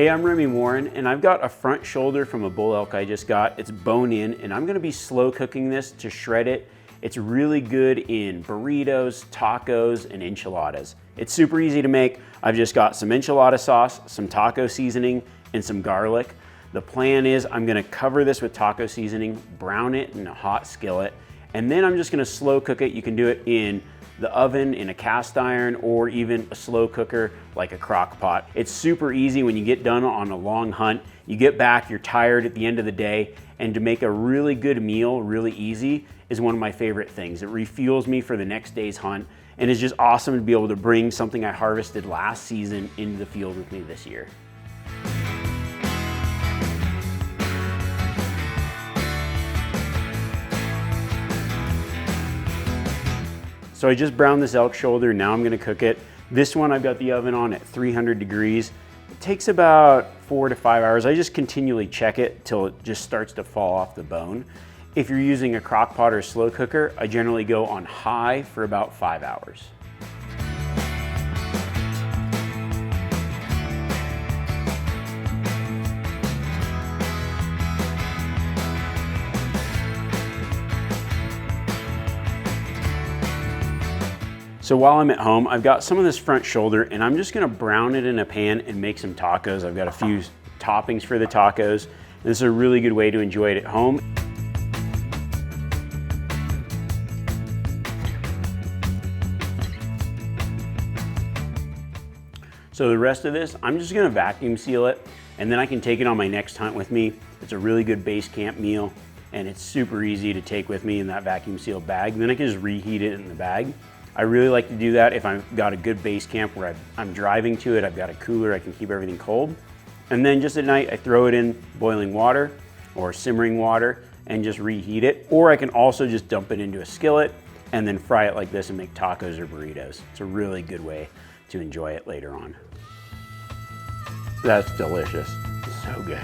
Hey, I'm Remi Warren, and I've got a front shoulder from a bull elk I just got. It's bone in, and I'm gonna be slow cooking this to shred it. It's really good in burritos, tacos, and enchiladas. It's super easy to make. I've just got some enchilada sauce, some taco seasoning, and some garlic. The plan is I'm gonna cover this with taco seasoning, brown it in a hot skillet, and then I'm just gonna slow cook it. You can do it in the oven, in a cast iron, or even a slow cooker like a crock pot. It's super easy when you get done on a long hunt. You get back, you're tired at the end of the day, and to make a really good meal really easy is one of my favorite things. It refuels me for the next day's hunt, and it's just awesome to be able to bring something I harvested last season into the field with me this year. So I just browned this elk shoulder, now I'm gonna cook it. This one I've got the oven on at 300 degrees. It takes about 4 to 5 hours. I just continually check it till it just starts to fall off the bone. If you're using a crock pot or a slow cooker, I generally go on high for about 5 hours. So while I'm at home, I've got some of this front shoulder and I'm just gonna brown it in a pan and make some tacos. I've got a few toppings for the tacos. This is a really good way to enjoy it at home. So the rest of this, I'm just gonna vacuum seal it and then I can take it on my next hunt with me. It's a really good base camp meal and it's super easy to take with me in that vacuum sealed bag. Then I can just reheat it in the bag. I really like to do that if I've got a good base camp where I'm driving to it, I've got a cooler, I can keep everything cold. And then just at night, I throw it in boiling water or simmering water and just reheat it. Or I can also just dump it into a skillet and then fry it like this and make tacos or burritos. It's a really good way to enjoy it later on. That's delicious, so good.